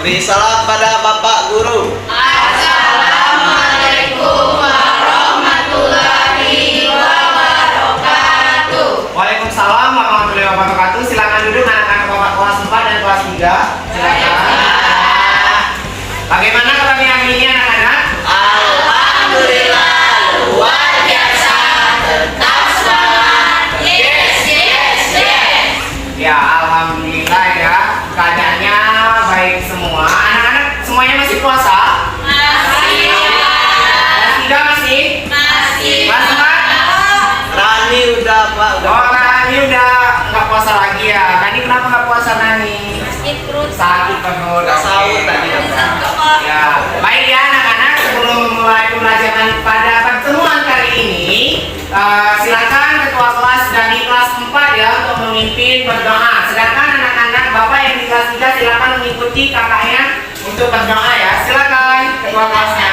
Beri salam pada Bapak Guru. Assalamualaikum warahmatullahi wabarakatuh. Waalaikumsalam warahmatullahi wabarakatuh. Silakan duduk anak-anak Bapak kelas 4 dan kelas 3. Silakan. Bagaimana kabarnya hari ini anak-anak? Alhamdulillah luar biasa, tetap semangat. Yes, yes, yes. Ya, alhamdulillah ya. Keadaannya baik semua. Anak-anak semuanya masih puasa? Masih. Kelas 3 masih? Masih. Kelas 4? Rani udah Pak, Oh, Rani udah nggak puasa lagi ya. Rani kenapa nggak puasa Rani? Sakit perut. Sakit perut. Udah sahur tadi kan. Ya, baik ya anak-anak, sebelum memulai pembelajaran pada pertemuan kali ini, silakan ketua kelas dari kelas 4 ya untuk memimpin berdoa. Sedangkan anak-anak Bapak yang di kelas 3 silakan mengikuti kakaknya untuk berdoa ya. Silakan ketua kelasnya.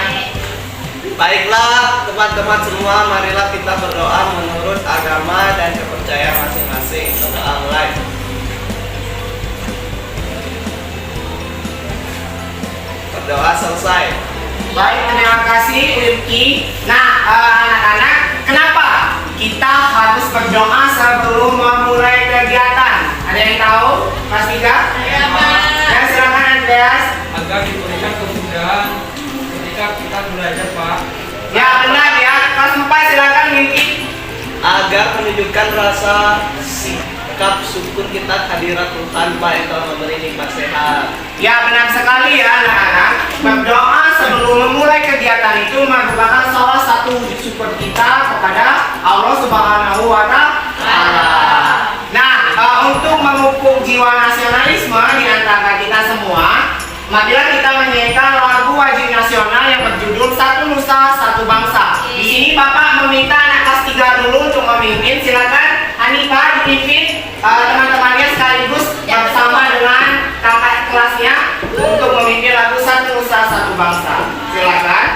Baiklah teman-teman semua, marilah kita berdoa menurut agama dan kepercayaan masing-masing. Doa mulai. Berdoa selesai. Baik, terima kasih Wilki. Nah, anak-anak, kenapa kita harus berdoa sebelum memulai kegiatan? Ada yang tahu? Kelas 3? Ya, Pak. Ya, silakan Andreas. Agar diberikan kemudahan ketika kita belajar, Pak. Ya, benar ya. Kelas 4 silakan Wilki. Agar menunjukkan rasa sikap syukur kita kehadirat Tuhan Pak yang telah memberi nikmat sehat. Ya, benar sekali ya anak-anak. Berdoa sebelum memulai kegiatan itu merupakan salah satu wujud syukur kita kepada Allah Subhanahu wa Ta'ala. Nah, untuk memupuk jiwa nasionalisme di antara kita semua, marilah kita menyanyikan lagu wajib nasional yang berjudul Satu Nusa Satu Bangsa. Di sini Bapak meminta anak kelas 3 dulu untuk memimpin. Silakan Hanifah dipimpin teman-temannya sekaligus bersama dengan kakak kelasnya untuk memimpin lagu Satu Nusa Satu Bangsa. Silakan.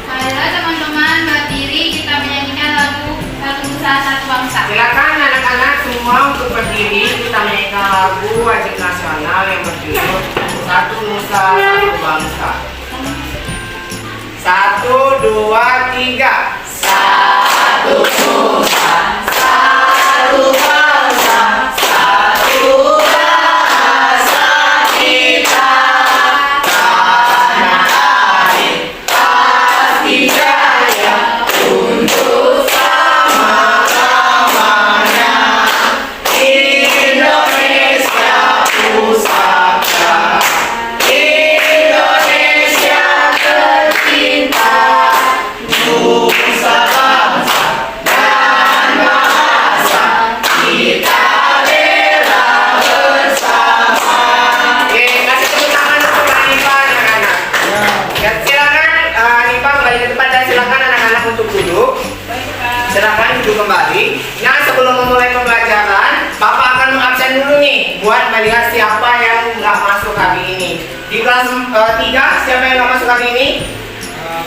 Marilah teman-teman berdiri, kita menyanyikan lagu Satu Nusa Satu Bangsa. Silakan anak-anak semua untuk berdiri, kita menyanyikan lagu wajib nasional yang berjudul Satu Nusa Satu Bangsa. 1, 2, 3. Satu Nusa, satu bangsa, satu bahasa kita. Tanah air pasti jaya untuk selama-lamanya. Indonesia pusaka, Indonesia tercinta. Nusa bangsa dan bahasa kita bela bersama. Oke, kasih tepuk tangan untuk Hanifah anak-anak. Ya, silakan Hanifah kembali ke depan dan silakan anak-anak untuk duduk. Silakan duduk kembali. Nah, sebelum memulai pembelajaran, Bapak akan mengabsen dulu nih buat melihat siapa yang nggak masuk hari ini. Di kelas 3, siapa yang nggak masuk hari ini?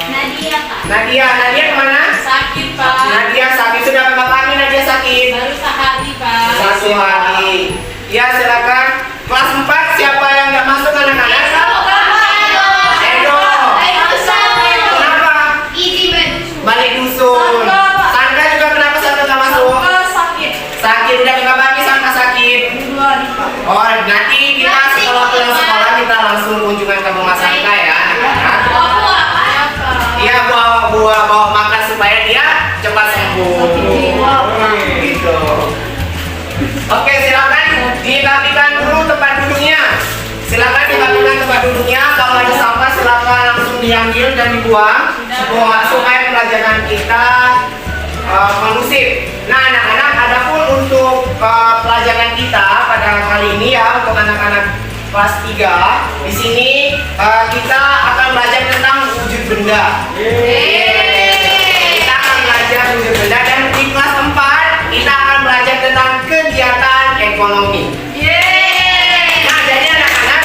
Nadia, Pak. Nadia kemana? Sakit, Pak. Nadia sakit. Sudah berapa hari Nadia sakit? Baru sehari, Pak. 1 hari. Ya, silakan. Kelas 4, siapa yang nggak masuk anak-anak? Edo. Kenapa? Balik dusun. Sangka juga kenapa Sangka nggak masuk? Sakit, udah berapa hari Sangka sakit? Oh, nanti kita setelah pulang sekolah kita langsung kunjungan ke rumah Sangka ya anak-anak. Iya, bawa makan supaya dia cepat sembuh. Gitu. Oke, silakan dibagikan dulu tempat duduknya. Silakan dibagikan tempat duduknya. Kalau ada sampah silakan langsung diambil dan dibuang supaya pelajaran kita kondusif. Nah, anak-anak, adapun untuk pelajaran kita pada kali ini ya untuk anak-anak kelas 3, di sini kita akan belajar tentang wujud benda. Kita akan belajar wujud benda dan di kelas 4 kita akan belajar tentang kegiatan ekonomi. Nah, jadi anak-anak,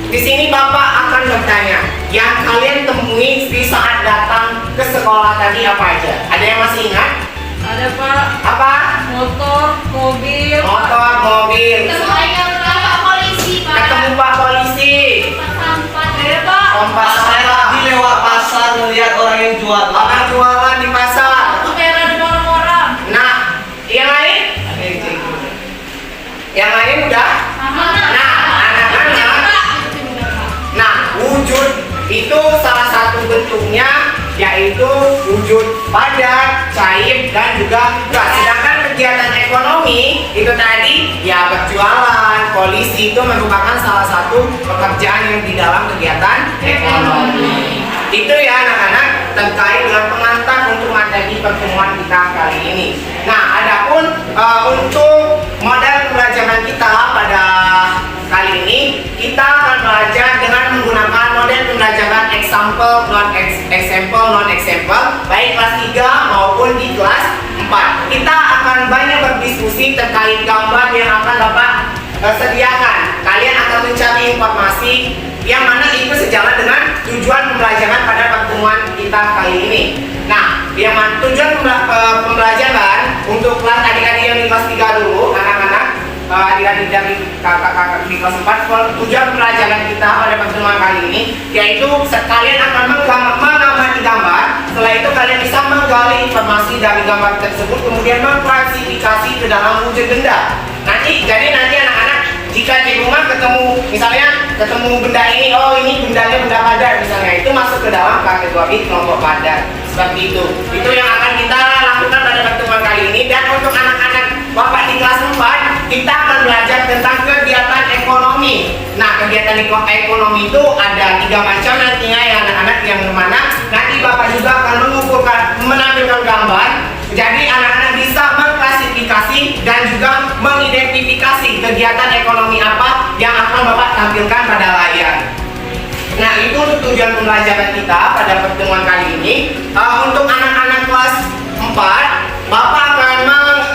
di sini Bapak akan bertanya, yang kalian temui di saat datang ke sekolah tadi apa aja? Ada yang masih ingat? Ada Pak, Apa? motor, mobil, Motor, mobil, mobil. Bapak polisi, Pak. Ketemu Pak polisi. Sampah. Pak. Kompas Saya apa? tadi lewat pasar melihat orang yang jual. Orang jualan di pasar. Ada orang-orang. Nah, yang lain? Ada yang kayak gitu. Yang lain udah? Nah, anak-anak. Nah, wujud itu salah satu bentuknya yaitu wujud padat, cair, dan juga gas. Sedangkan kegiatan ekonomi itu tadi ya berjualan. Polisi itu merupakan salah satu pekerjaan yang di dalam kegiatan ekonomi. Itu ya anak-anak terkait dengan pengantar untuk materi pertemuan kita kali ini. Nah, adapun untuk model pembelajaran kita pada kali ini kita akan belajar dengan menggunakan model pembelajaran example, non example, baik kelas 3 maupun di kelas 4. Kita akan banyak berdiskusi terkait gambar yang akan Bapak sediakan. Kalian akan mencari informasi yang mana itu sejalan dengan tujuan pembelajaran pada pertemuan kita kali ini. Nah, yang mana tujuan pembelajaran untuk kelas adik-adik yang di kelas 3 dulu, anak-anak adik-adik dari kakak-kakak di kelas 4, tujuan pembelajaran kita pada pertemuan kali ini yaitu kalian akan mengamati gambar. Setelah itu kalian bisa menggali informasi dari gambar tersebut, kemudian mengklasifikasi ke dalam wujud benda. Jadi nanti anak-anak jika di rumah ketemu benda ini, oh ini bendanya benda padat misalnya, itu masuk ke dalam kategori kelompok padat. Seperti itu. Itu yang akan kita lakukan pada pertemuan kali ini. Dan untuk anak-anak Bapak di kelas 4, kita akan belajar tentang kegiatan ekonomi. Nah, kegiatan ekonomi itu ada 3 macam nantinya ya anak-anak, yang mana nanti Bapak juga akan menampilkan gambar. Jadi anak-anak bisa mengklasifikasi dan juga mengidentifikasi kegiatan ekonomi apa yang akan Bapak tampilkan pada layar. Nah, itu untuk tujuan pembelajaran kita pada pertemuan kali ini. Untuk anak-anak kelas 4, Bapak akan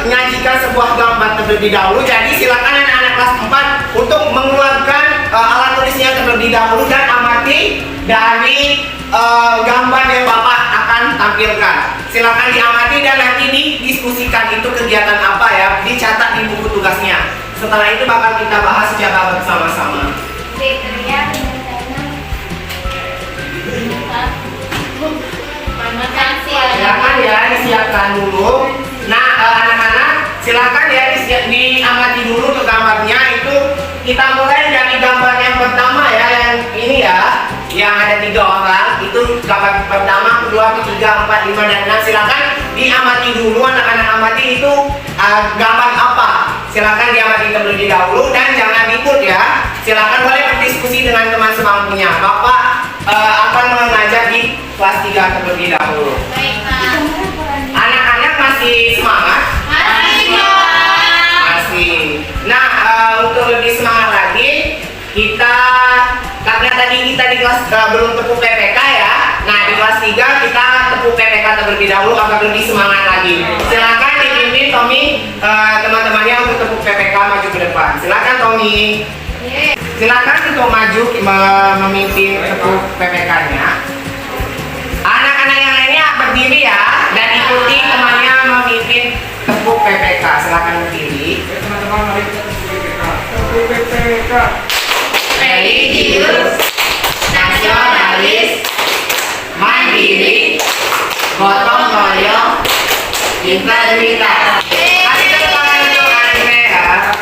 menyajikan sebuah gambar terlebih dahulu. Jadi silakan anak-anak kelas 4 untuk mengeluarkan alat tulisnya terlebih dahulu dan amati dari gambar yang Bapak akan tampilkan. Silakan diamati dan nanti didiskusikan itu kegiatan apa ya, dicatat di buku tugasnya. Setelah itu bakal kita bahas secara bersama-sama. Silakan ya disiapkan dulu. Nah, anak-anak silakan ya diamati dulu ke gambarnya. Itu kita mulai dari gambar yang pertama ya, yang ini ya, yang ada 3 orang. Itu gambar pertama, kedua, ketiga, 4, 5, dan 6. Silakan diamati dulu, anak-anak amati itu gambar apa. Silakan diamati terlebih dahulu dan jangan ribut ya. Silakan boleh berdiskusi dengan teman semampunya. Bapak akan mengajar di kelas 3 terlebih dahulu. Baik, Pak. Anak-anak masih semangat? Masih. Nah, untuk lebih semangat lagi, karena tadi kita di kelas belum tepuk PPK ya. Nah, di kelas 3 kita tepuk PPK terlebih dahulu agar lebih semangat lagi. Silakan dipimpin Tommy teman-temannya untuk tepuk PPK maju ke depan. Silakan Tommy. Silakan untuk maju memimpin tepuk PPK-nya. Anak-anak yang lainnya berdiri ya dan ikuti temannya memimpin tepuk PPK. Silakan berdiri. Teman-teman, mari kita tepuk PPK. Religius, nasionalis, mandiri, gotong royong, integritas. Kasih tepuk tangan untuk Andrea.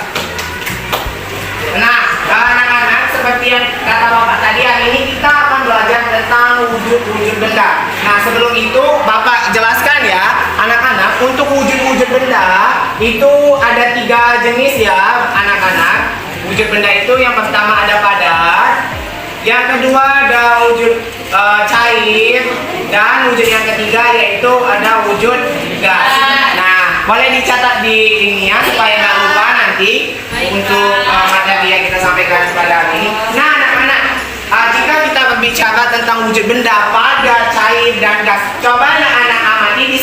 Nah, anak-anak, seperti yang kata Bapak tadi, hari ini kita akan belajar tentang wujud-wujud benda. Nah, sebelum itu Bapak jelaskan ya, anak-anak, untuk wujud-wujud benda itu ada 3 jenis ya, anak-anak. Wujud benda itu yang pertama ada padat, yang kedua ada wujud cair, dan wujud yang ketiga yaitu ada wujud gas. Nah, boleh dicatat di ini ya supaya nggak lupa nanti untuk materi yang kita sampaikan pada hari ini. Nah, anak-anak, jika kita berbicara tentang wujud benda padat, cair, dan gas, coba anak-anak amati di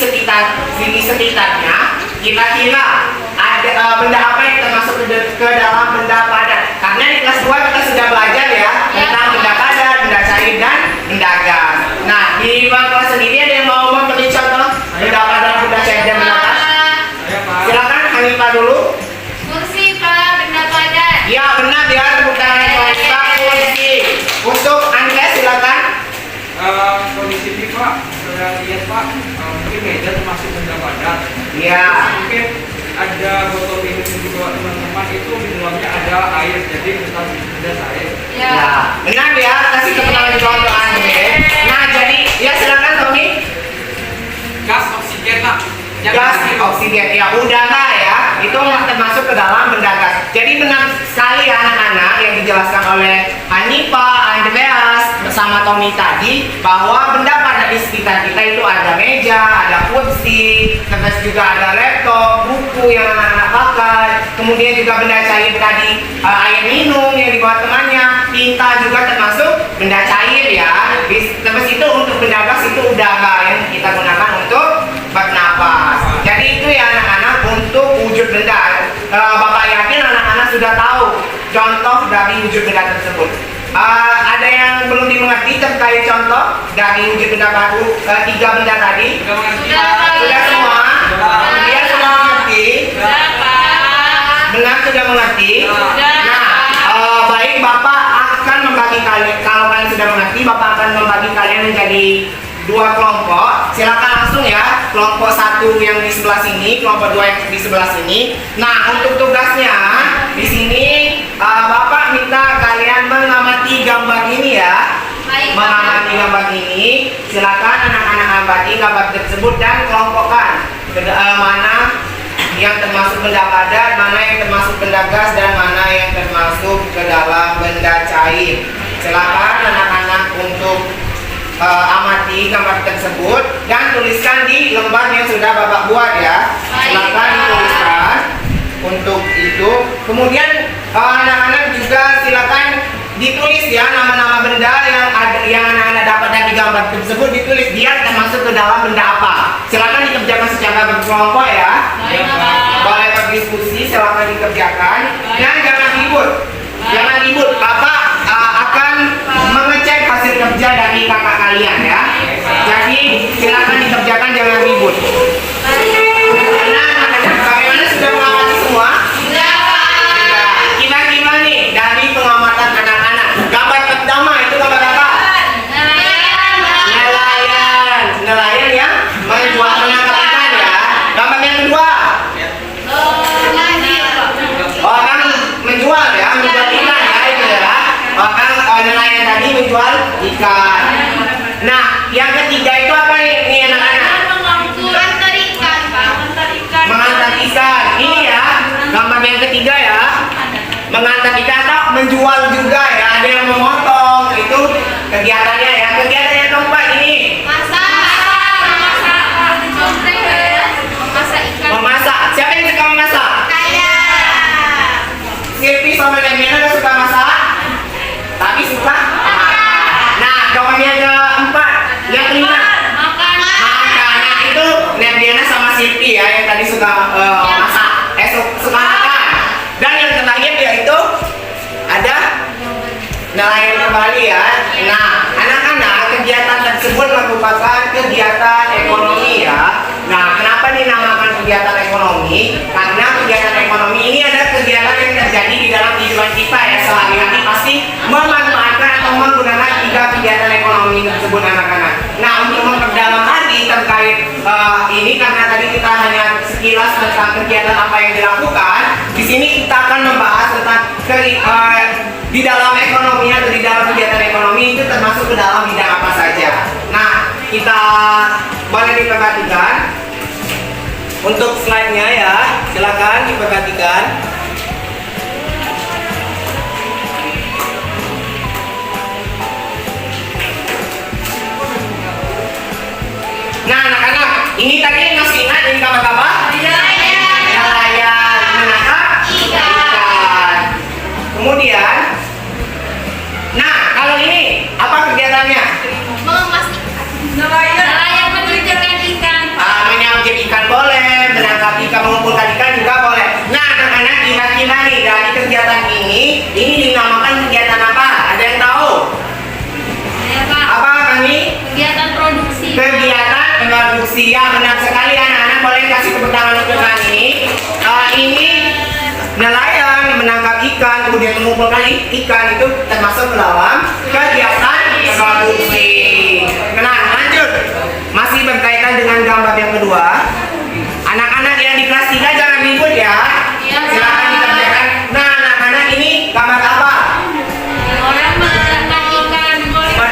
sekitarnya. Kira-kira ada benda apa yang termasuk ke dalam benda padat? Karena di kelas 2 kita sudah belajar ya tentang benda padat, benda cair, dan benda gas. Nah, di ruang kelas sendiri ada yang mau memberi contoh benda padat, benda cair, dan benda gas? Silakan Hanifah dulu. Kursi, Pak. Iya. Mungkin ada botol minum yang dibawa teman-teman itu di dalamnya ada air, jadi tetap benda air. Ya, benar ya, kasih keterangan contohannya. Nah, jadi ya silakan Tommy. Gas oksigen pak. Gas oksigen, ya udara ya, itu termasuk ke dalam benda gas. Jadi benar sekali ya anak-anak yang dijelaskan oleh Hanifa, Andreas bersama Tommy tadi, bahwa benda pada di sekitar kita itu ada meja, ada kursi, terus juga ada laptop, buku yang anak-anak pakai, kemudian juga benda cair tadi, air minum yang dibawa temannya, tinta juga termasuk benda cair ya. Terus itu untuk benda gas itu udara yang kita gunakan untuk bernapas. Jadi itu ya anak-anak untuk wujud benda. Bapak yakin anak-anak sudah tahu contoh dari wujud benda tersebut. Ada yang belum dimengerti terkait contoh dari wujud benda baru tiga benda tadi? Sudah semua? Dia sudah mengerti? Benar sudah mengerti? Nah, baik Bapak akan membagi kalian. Kalau kalian sudah mengerti, Bapak akan membagi kalian menjadi dua kelompok. Silakan langsung ya, kelompok satu yang di sebelah sini, kelompok dua yang di sebelah sini. Nah, untuk tugasnya di sini Bapak minta kalian mengamati gambar ini ya. Mengamati gambar ini. Silakan anak-anak amati gambar tersebut dan kelompokkan mana yang termasuk benda padat, mana yang termasuk benda gas, dan mana yang termasuk ke dalam benda cair. Silakan anak-anak untuk amati gambar tersebut dan tuliskan di lembar yang sudah Bapak buat ya. Silakan dituliskan untuk itu. Kemudian anak-anak juga silakan ditulis ya nama-nama benda yang anak-anak dapat dari gambar tersebut, ditulis dia termasuk ke dalam benda apa. Silakan dikerjakan secara berkelompok ya. Boleh berdiskusi, silakan dikerjakan. Dan jangan ribut. Jangan ribut. Bapak akan mengecek hasil kerja dari kakak kalian ya. Jadi silakan dikerjakan, jangan ribut. Nah, bagaimana sudah mengamati semua? Kira-kira nih dari pengamatan anak-anak, gambar pertama itu gambar apa? Nelayan. Nelayan ya, menjual menangkap ikan ya. Gambar yang kedua? Orang menjual ya, menjual ikan ya itu ya. Orang nelayan tadi menjual ikan. Nah, yang ketiga itu apa nih anak-anak? Mengantar ikan, Pak. Mengantar ikan. Ini ya, gambar yang ketiga ya. Mengantar ikan atau menjual juga ya. Ada yang memotong, itu kegiatannya ya. Kegiatan yang keempat ini memasak. Siapa yang suka memasak? Silvi sama Demiana suka masak? Tapi suka? Nah, gambar yang keempat, yang kelima makan. Nah, itu Demiana sama Silvi ya yang tadi suka masak. Suka makan. Dan yang terakhir yaitu ada nelayan kembali ya. Nah, anak-anak kegiatan tersebut merupakan kegiatan ekonomi ya. Nah, kenapa dinamakan kegiatan ekonomi? Karena kegiatan ekonomi ini adalah kegiatan yang terjadi di dalam kehidupan kita ya sehari-hari, pasti memanfaatkan atau menggunakan tiga kegiatan ekonomi tersebut anak-anak. Nah, untuk memperdalam lagi terkait ini, karena tadi kita hanya sekilas tentang kegiatan apa yang dilakukan, di sini kita akan membahas tentang di dalam ekonomi atau di dalam kegiatan ekonomi itu termasuk ke dalam bidang apa saja. Nah, kita boleh diperhatikan untuk slide-nya ya, silakan diperhatikan. Nah, anak-anak, ini tadi masih ingat ini gambar apa? Nelayan menangkap ikan. Kemudian, nah kalau ini apa kegiatannya? Nelayan menunjukkan ikan. Menyambar ikan boleh, menangkap ikan, mengumpulkan ikan juga boleh. Nah, anak-anak kira-kira nih dari kegiatan ini dinamakan kegiatan apa? Ada yang tahu? Apa kami? Kegiatan produksi. Kegiatan produksi ya, benar sekali anak-anak, boleh kasih tepuk tangan untuk kami. Ini nelayan menangkap ikan kemudian mengumpulkan ikan itu termasuk dalam kegiatan produksi. Nah, lanjut, masih berkaitan dengan gambar yang kedua. Anak-anak yang di kelas 3 jangan ribut ya. Silakan dikerjakan. Nah, anak-anak ini gambar apa? Orang menangkap ikan.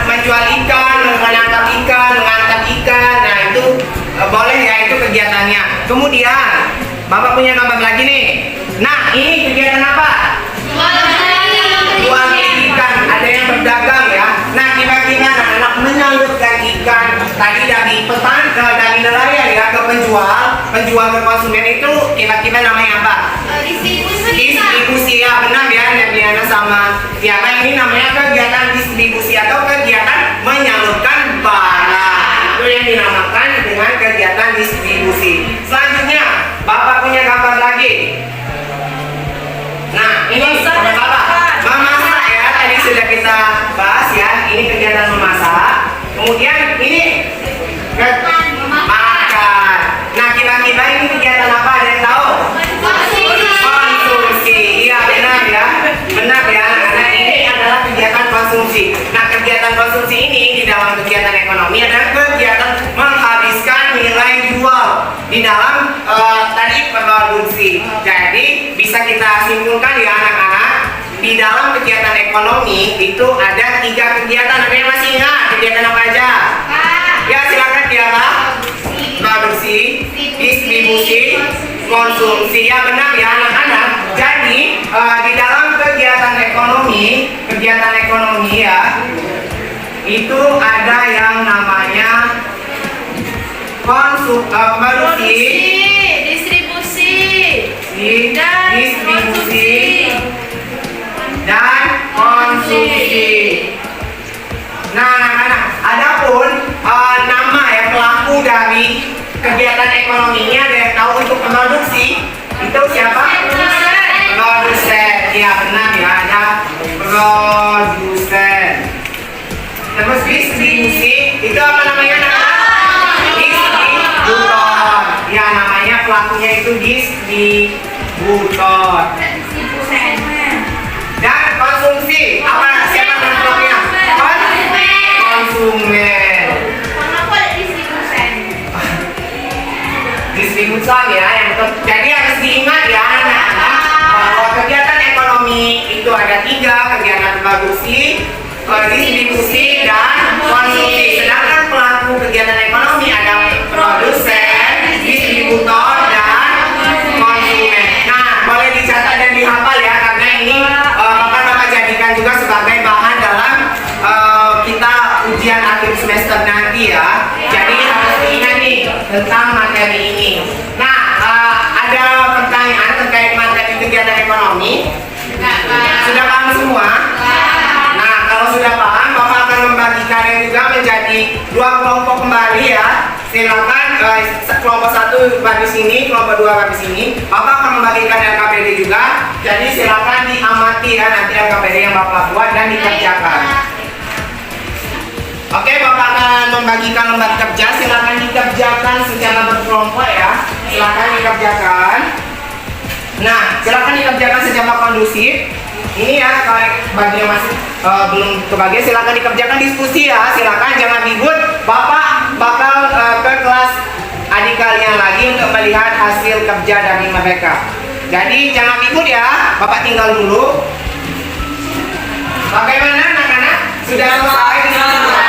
Menjual ikan, menangkap ikan, mengangkat ikan. Nah, itu boleh ya, itu kegiatannya. Kemudian, Bapak punya gambar lagi nih. Nah, ini kegiatan apa? Jual ikan. Ada yang berdagang ya. Nah, kira-kira anak-anak menyalurkan ikan tadi dari petani dari nelayan ya ke penjual ke konsumen itu kira-kira namanya apa? Distribusi ya, benar ya, Nebliana sama Tiara. Ini namanya kegiatan distribusi atau kegiatan menyalurkan barang. Itu yang dinamakan dengan kegiatan distribusi. Selanjutnya, Bapak punya gambar lagi. Nah, ini Bapak memasak ya, tadi sudah kita bahas ya. Ini kegiatan memasak. Kemudian ini makan. Nah, kira-kira ini kegiatan apa? Ada yang tahu? Konsumsi. Iya, benar ya. Benar ya. Nah, ini adalah kegiatan konsumsi. Nah, kegiatan konsumsi ini di dalam kegiatan ekonomi adalah kegiatan menghabiskan nilai jual di dalam tadi produksi. Jadi, bisa kita simpulkan ya anak-anak, di dalam kegiatan ekonomi itu ada 3 kegiatan. Ada yang masih ingat kegiatan apa aja? Ya, silakan Tiara. Produksi, distribusi, konsumsi. Ya, benar ya anak-anak. Jadi di dalam kegiatan ekonomi ya, itu ada yang namanya produksi, distribusi, dan konsumsi. Nah, anak-anak, adapun nama ya pelaku dari kegiatan ekonominya ada yang tahu untuk produksi itu siapa? Produsen. Ya, benar ya, ada produsen. Terus distribusi itu apa namanya anak-anak? Distributor. Ya, namanya pelakunya itu distributor. Dan konsumsi apa? Siapa pelakunya? Konsumen. Distributor ya, yang betul. Jadi harus diingat ya anak-anak bahwa kegiatan ekonomi itu ada 3, kegiatan produksi, distribusi, dan konsumsi. Sedangkan pelaku kegiatan ekonomi ada produsen, distributor, dan konsumen. Nah, boleh dicatat dan dihafal ya, karena ini Bapak jadikan juga sebagai bahan dalam kita ujian akhir semester nanti ya. Jadi harus diingat nih tentang materi ini. Nah, ada pertanyaan terkait materi kegiatan ekonomi? Sudah paham semua? Nah, kalau sudah paham, Bapak akan membagikannya juga menjadi 2 kelompok kembali ya. Silakan kelompok 1 bagi sini, kelompok 2 bagi sini. Bapak akan membagikan LKPD juga. Jadi silakan diamati ya nanti LKPD yang Bapak buat dan dikerjakan. Oke, Bapak akan membagikan lembar kerja. Silakan dikerjakan secara berkelompok ya. Silakan dikerjakan. Nah, silakan dikerjakan secara kondusif. Ini ya, kalau bagi yang masih belum kebagian, silakan dikerjakan diskusi ya. Silakan jangan ribut. Bapak bakal ke kelas adik kalian lagi untuk melihat hasil kerja dari mereka. Jadi jangan ribut ya. Bapak tinggal dulu. Bagaimana anak-anak? Sudah selesai diskusinya?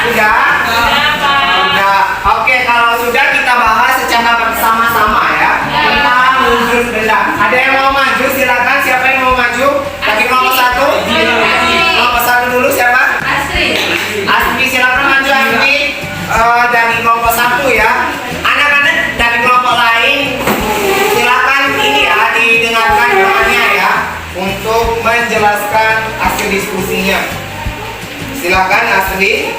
Sudah? Sudah. Oke, kalau sudah kita bahas secara bersama-sama ya tentang wujud benda. Ada yang mau maju? Silakan. Siapa yang mau maju? Bagi kelompok 1. Kelompok 1 dulu siapa? Asri, silakan maju Asri. Dari kelompok 1 ya. Anak-anak dari kelompok lain silakan ini ya didengarkan doanya ya untuk menjelaskan hasil diskusinya. Silakan Asri.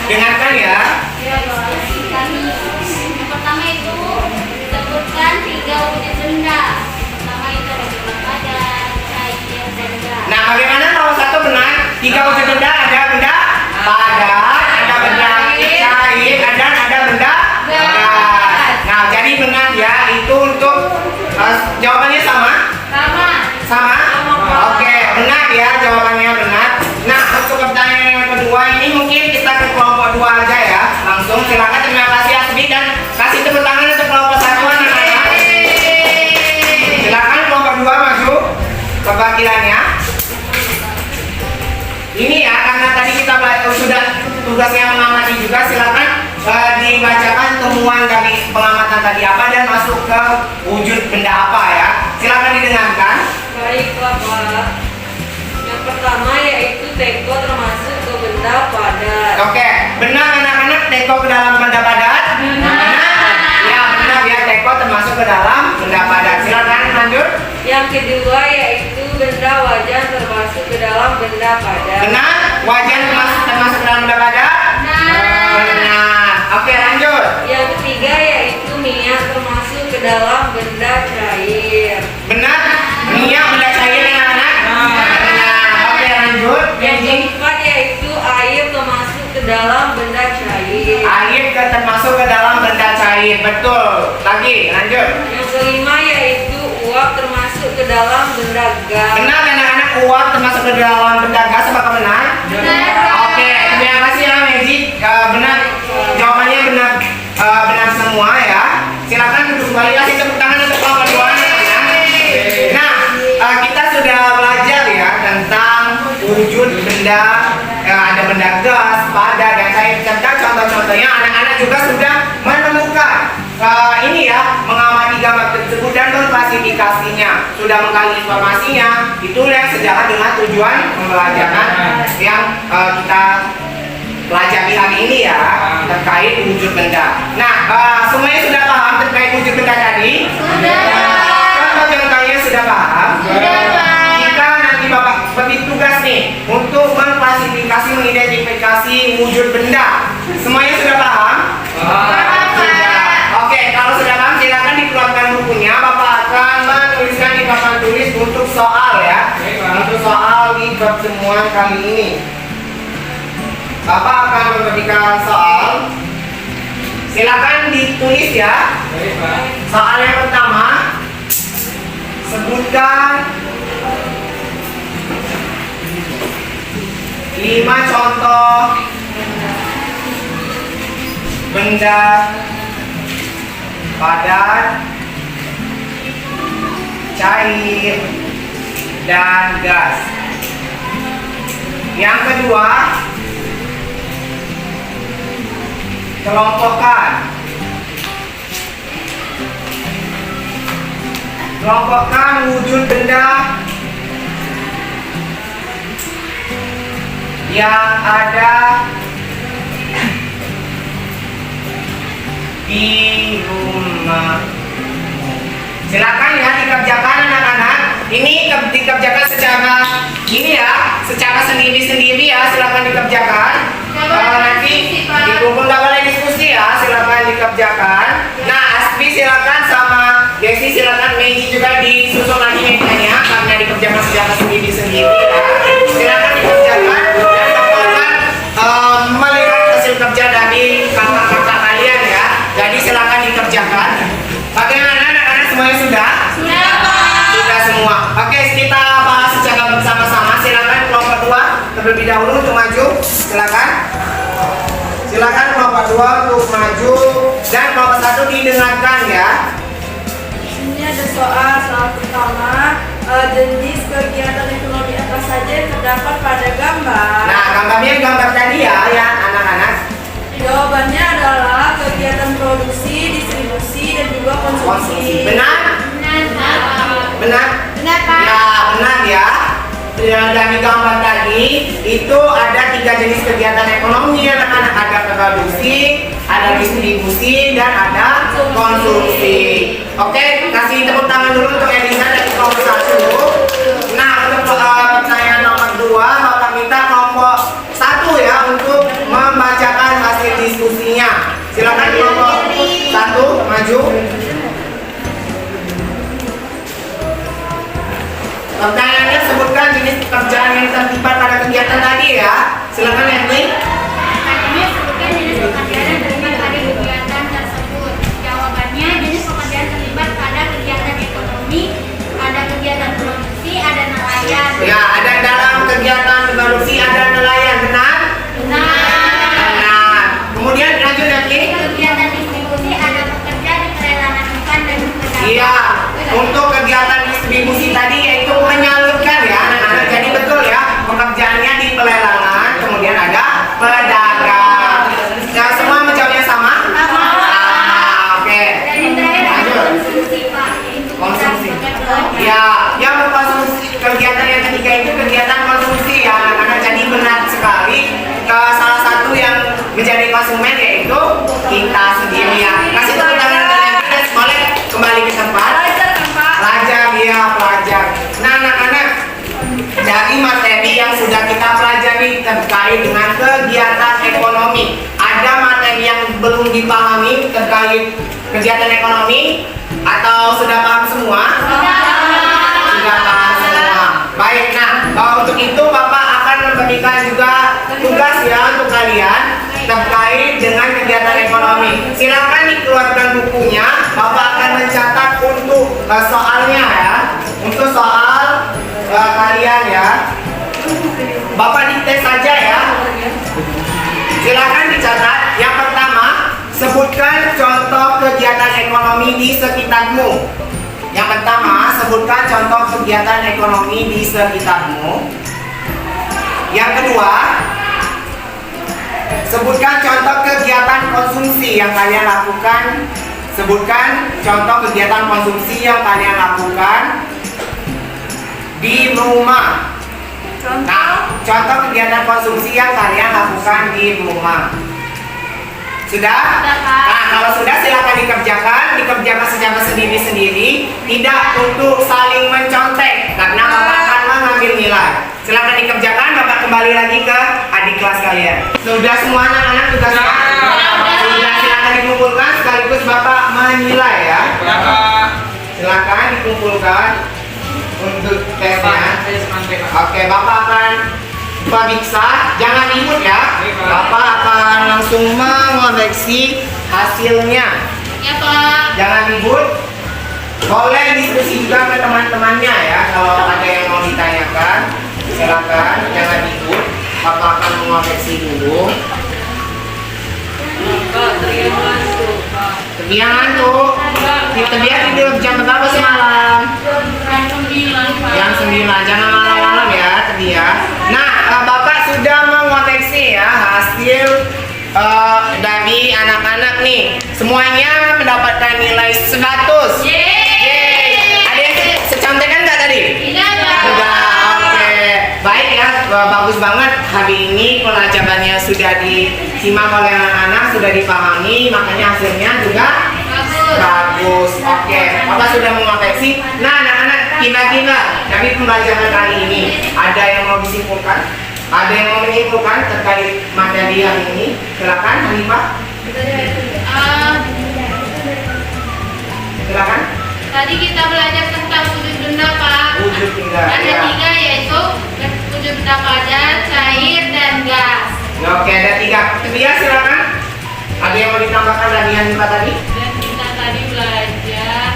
Dengarkan ya. Yang pertama itu sebutkan 3 wujud benda. Pertama itu ada berupa padat, cair, benda. Nah, bagaimana nomor 1 benar? 3 wujud benda, ada benda padat, ada benda cair, dan ada benda gas. Nah, jadi benar ya, itu untuk jawabannya sama? Sama? Oke, benar ya jawabannya kedua aja ya. Langsung silakan, terima kasih Asbi, dan kasih tepuk tangan untuk kelompok satu anak-anak. Silakan kelompok dua maju ke bangkilannya. Ini ya, karena tadi kita sudah tugasnya mengamati juga, silakan dibacakan temuan dari pengamatan tadi apa dan masuk ke wujud benda apa ya. Silakan didengarkan. Baiklah Pak. Yang pertama yaitu teko termasuk ke benda padat. Oke, benar anak-anak, teko ke dalam benda padat? Benar. Ya, benar ya, teko termasuk ke dalam benda padat. Silakan lanjut. Yang kedua yaitu benda wajan termasuk ke dalam benda padat. Benar, wajan termasuk ke dalam benda padat? Benar. Oke, lanjut. Yang ketiga yaitu minyak termasuk ke dalam benda cair. Benar, minyak benda cair anak-anak? Benar. Oke, lanjut. Yang keempat yaitu air termasuk ke dalam benda cair. Air termasuk ke dalam benda cair. Betul. Lagi, lanjut. Yang kelima yaitu uap termasuk ke dalam benda gas. Benar anak-anak, uap termasuk ke dalam benda gas, apakah benar? Oke, terima kasih ya Magic. Benar, jawabannya benar, benar semua ya. Silakan duduk kembali, kasih tepuk tangan untuk kelompok dua anak-anak. Nah, kita sudah belajar ya tentang wujud benda, ada benda gas, padat, dan cair. Serta contoh-contohnya anak-anak juga sudah menemukan ini ya, mengamati gambar tersebut dan mengklasifikasinya, sudah menggali informasinya. Itu yang sejalan dengan tujuan pembelajaran yang kita pelajari hari ini ya, terkait wujud benda. Nah, semuanya sudah paham terkait wujud benda tadi? Contoh-contohnya sudah paham? Jika nanti Bapak bagi tugas nih untuk mengklasifikasi, mengidentifikasi wujud benda, semuanya sudah paham? Oke, kalau sudah paham silakan dikeluarkan bukunya. Bapak akan menuliskan di papan tulis untuk soal ya. Untuk soal di pertemuan kali ini. Bapak akan memberikan soal. Silakan ditulis ya. Soal yang pertama, sebutkan 5 contoh benda padat, cair, dan gas. Yang kedua, kelompokkan wujud benda yang ada di rumah. Silakan ya dikerjakan anak-anak. Ini dikerjakan secara ini ya, secara sendiri-sendiri ya. Silakan dikerjakan. Nanti dikumpul, nggak boleh diskusi ya. Silakan dikerjakan. Nah, Aspi silakan, sama Desi silakan, Megi juga disusun lagi mejanya karena dikerjakan secara sendiri-sendiri ya. Silakan dikerjakan dan Bapak akan melihat hasil kerja dari kakak-kakak kalian ya. Jadi silakan dikerjakan. Bagaimana anak-anak, semuanya sudah? Sudah semua. Oke, kita bahas secara bersama-sama. Silakan kelompok 2 terlebih dahulu untuk maju. Silakan. Silakan kelompok 2 untuk maju dan kelompok 1 didengarkan ya. Ini ada soal pertama, jenis kegiatan ekonomi apa saja yang terdapat pada gambar. Nah, gambarnya gambar tadi ya anak-anak. Jawabannya adalah kegiatan produksi, distribusi, dan juga konsumsi. Benar? Benar? Pak. Ya, benar ya. Dari gambar tadi itu ada 3 jenis kegiatan ekonomi anak-anak. Ada produksi, ada distribusi, dan ada konsumsi. Oke, kasih tepuk tangan dulu untuk Elisa dari kelompok 1. Nah, untuk pertanyaan nomor 2, Bapak minta kelompok 1 ya untuk membacakan hasil diskusinya. Silakan kelompok 1 maju. Pertanyaannya, sebutkan jenis pekerjaan yang terlibat pada kegiatan tadi ya. Silakan Edwin. Pertanyaannya, sebutkan jenis pekerjaan yang terlibat pada kegiatan tersebut. Jawabannya, jenis pekerjaan terlibat pada kegiatan ekonomi menjadi konsumen yaitu kita sendiri ya. Kasih tepuk tangan kalian guys, boleh kembali ke tempat. Pelajar ya, pelajar. Nah anak-anak, dari materi yang sudah kita pelajari terkait dengan kegiatan ekonomi, ada materi yang belum dipahami terkait kegiatan ekonomi atau sudah paham semua? Sudah paham semua. Baik, nah untuk itu Bapak akan memberikan juga tugas ya untuk kalian terkait dengan kegiatan ekonomi. Silakan dikeluarkan bukunya, Bapak akan mencatat untuk soalnya ya, untuk soal kalian ya. Bapak dikte saja ya. Silakan dicatat. Yang pertama, sebutkan contoh kegiatan ekonomi di sekitarmu. Yang pertama, sebutkan contoh kegiatan ekonomi di sekitarmu. Yang kedua, sebutkan contoh kegiatan konsumsi yang kalian lakukan. Sebutkan contoh kegiatan konsumsi yang kalian lakukan di rumah. Nah, contoh kegiatan konsumsi yang kalian lakukan di rumah. Sudah? Nah, kalau sudah silakan dikerjakan secara sendiri-sendiri, tidak untuk saling mencontek karena Bapak akan mengambil nilai. Silakan dikerjakan, Bapak kembali lagi ke adik kelas kalian. Sudah semua anak-anak tugasnya? Sudah, silakan dikumpulkan sekaligus Bapak menilai ya. Silakan dikumpulkan untuk tesnya. Oke, Bapak akan periksa, jangan ribut ya. Bapak akan langsung mengoreksi hasilnya. Ya Pak. Jangan ribut. Boleh diskusi juga ke teman-temannya ya. Kalau ada yang mau ditanyakan, silakan. Jangan ribut. Bapak akan mengoreksi dulu. Terbiang ngantuk. Terbiang tidur jam berapa semalam? Jam 9. Jangan malam-malam ya, terbiang. Nah, Bapak sudah mengoreksi ya hasil dari anak-anak nih. Semuanya mendapatkan nilai 100. Yeay. Ada yang secontekan nggak tadi? Tidak. Oke. Baik ya, bagus banget. Hari ini pelajarannya sudah disimak oleh anak-anak, sudah dipahami, makanya hasilnya juga bagus. Oke, Bapak sudah mengoreksi. Nah, anak-anak, kira-kira dari pembelajaran kali ini ada yang mau disimpulkan? Ada yang mau menyimpulkan terkait materi hari ini? Silakan, Hanifah. Silakan. Tadi kita belajar tentang wujud benda Pak. Wujud benda. Ada Ya. 3 yaitu wujud benda padat, cair, dan gas. Oke, ada 3. Terbiasa silakan. Ada yang mau ditambahkan dari Hanifah tadi? Dan kita tadi belajar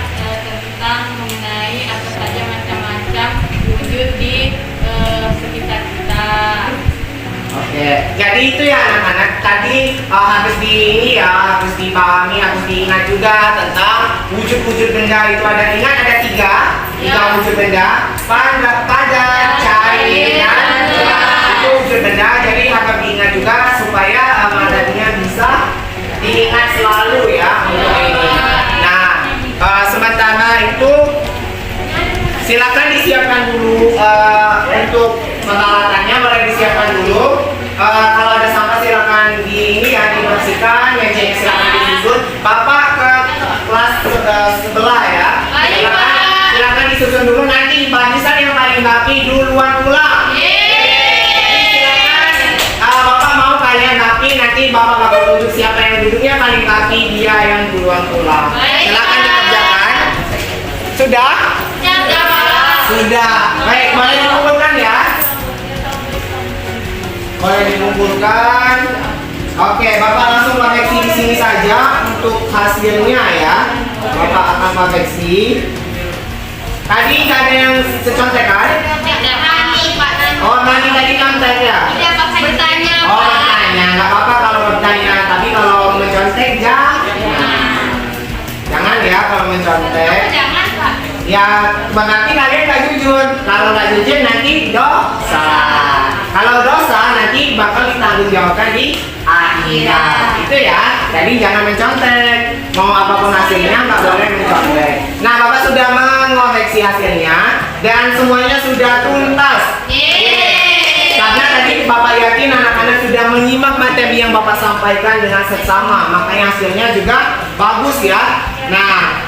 tentang mengenai apa saja macam-macam wujud di sekitar kita. Oke, jadi itu ya anak-anak. Tadi harus harus dipahami, harus diingat juga tentang wujud-wujud benda itu. Ingat ada 3 wujud benda: padat, cair, dan gas. Itu wujud benda. Jadi harus diingat juga supaya materinya bisa diingat selalu ya untuk ini. Nah, sementara itu silakan disiapkan dulu untuk peralatannya, boleh disiapkan dulu. Kalau ada sampah silakan dibersihkan, mejanya silakan disusun. Bapak ke kelas sebelah ya. Silakan disusun dulu, nanti barisan yang paling rapi duluan pulang. Bapak mau kalian rapi, nanti Bapak bakal tunjuk siapa yang duduknya paling rapi, dia yang duluan pulang. Silakan dikerjakan. Sudah? Sudah. Baik, boleh dikumpulkan ya. Boleh dikumpulkan. Oke, Bapak langsung koreksi di sini saja untuk hasilnya ya. Bapak akan koreksi. Tadi nggak ada yang secontekan? Oh, nanti tadi contek ya? Tidak pakai bertanya Oh, Pak. bertanya. Nggak apa-apa kalau bertanya, tapi kalau mencontek jangan. Jangan ya kalau mencontek. Jangan Pak. Ya, berarti kalian nggak jujur. Kalau nggak jujur nanti dosa. Kalau dosa nanti bakal ditanggungjawabkan di akhirat. Itu ya. Jadi jangan mencontek. Mau apapun hasilnya nggak boleh mencontek. Nah, Bapak sudah mengoreksi hasilnya dan semuanya sudah tuntas. Karena tadi Bapak yakin anak-anak sudah menyimak materi yang Bapak sampaikan dengan seksama, makanya hasilnya juga bagus ya. Nah,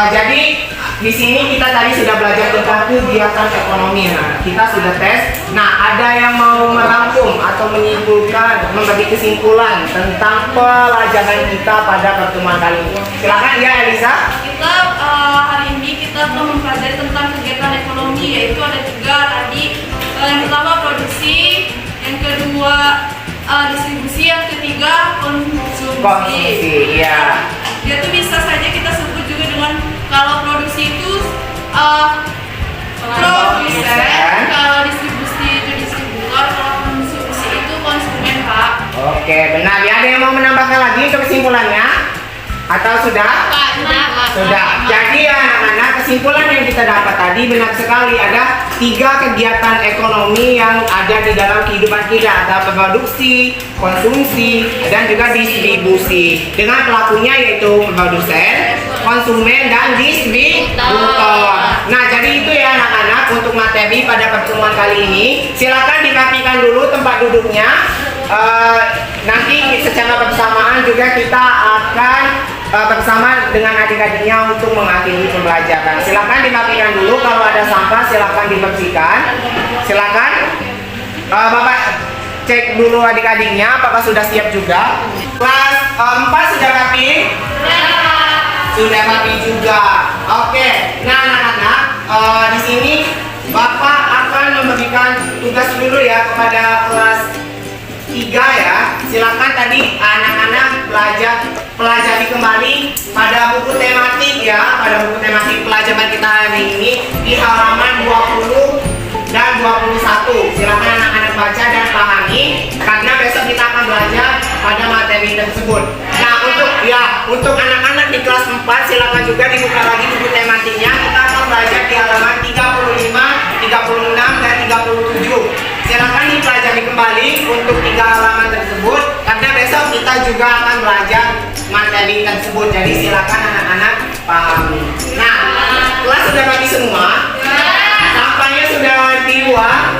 jadi di sini kita tadi sudah belajar tentang kegiatan ekonomi. Nah, kita sudah tes. Nah, ada yang mau merangkum atau menyimpulkan, memberi kesimpulan tentang pelajaran kita pada pertemuan kali ini. Silakan ya, Elisa. Kita hari ini kita telah mempelajari tentang kegiatan ekonomi, yaitu ada 3 tadi. Yang pertama produksi, yang kedua distribusi, yang ketiga konsumsi. Iya. Dia tuh bisa saja kita sebut juga dengan kalau produksi itu produsen, kalau distribusi itu distributor, kalau konsumsi itu konsumen, Pak. Oke, benar ya. Ada yang mau menambahkan lagi untuk kesimpulannya? Atau sudah? Sudah. Jadi ya anak-anak, kesimpulan yang kita dapat tadi benar sekali. Ada 3 kegiatan ekonomi yang ada di dalam kehidupan kita. Ada produksi, konsumsi, dan juga distribusi. Dengan pelakunya yaitu produsen, konsumen, dan distributor. Nah, jadi itu ya anak-anak untuk materi pada pertemuan kali ini. Silakan dirapikan dulu tempat duduknya. Nanti secara bersamaan juga kita akan bersama dengan adik-adiknya untuk mengakhiri pembelajaran. Silakan dirapikan dulu, kalau ada sampah silakan dibersihkan. Silakan. Bapak cek dulu adik-adiknya apakah sudah siap juga. Kelas 4 sudah rapi? Sudah rapi juga. Oke. Nah anak-anak, di sini Bapak akan memberikan tugas dulu ya kepada kelas 3 ya. Silakan tadi anak-anak pelajari kembali pada buku tematik ya, pada buku tematik pelajaran kita hari ini di halaman 20 dan 21. Silakan anak-anak baca dan pahami karena besok kita akan belajar pada materi tersebut. Nah, untuk anak-anak di kelas 4 silakan juga dibuka lagi buku tematiknya. Kita akan belajar di halaman 35, 36 dan 37. Silakan dipelajari kembali untuk 3 halaman tersebut karena besok kita juga akan belajar materi tersebut. Jadi silakan anak-anak pahami. Nah, kelas sudah rapi semua? Sampahnya sudah dibuang?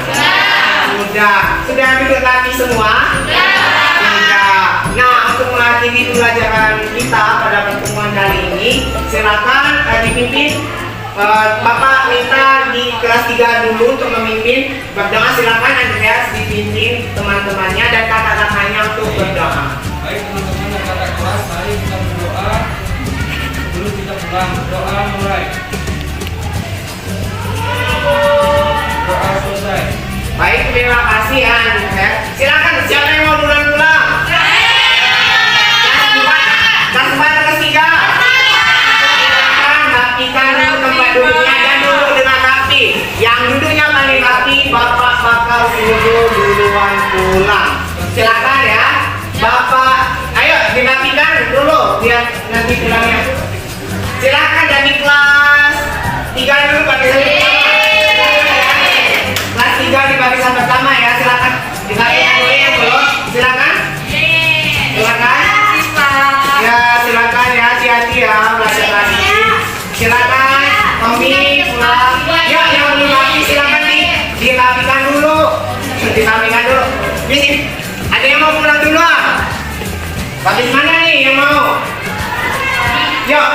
Sudah duduk rapi semua? Sudah. Nah, untuk mengakhiri pelajaran kita pada pertemuan kali ini, silakan dipimpin. Bapak minta di kelas 3 dulu untuk memimpin berdoa. Silakan Andreas dipimpin teman-temannya dan kakak-kakaknya untuk berdoa. Baik teman-teman dan kakak kelas, mari kita berdoa sebelum kita pulang. Doa mulai. Doa selesai. Baik, terima kasih ya Andreas. Silakan, siapa yang mau pulang-pulang? Kelas 4 kelas 3. Rapikan tempat duduknya dan duduk dengan rapi. Yang duduknya paling rapi, Bapak bakal suruh duluan pulang. Silakan ya, Bapak. Ayo dirapikan dulu biar nanti pulangnya. Silakan dari kelas 3 dulu barisan pertama. Kelas 3 di barisan pertama ya. Silakan dirapikan dulu yang belum. Silakan. Silakan. Ya silakan ya, hati-hati ya belajar lagi. Silakan, Tommy pulang. Ya, yang belum rapi silakan dirapikan dulu. Dirapikan dulu. Di sini. Ada yang mau pulang dulu? Habis mana nih yang mau? Yuk,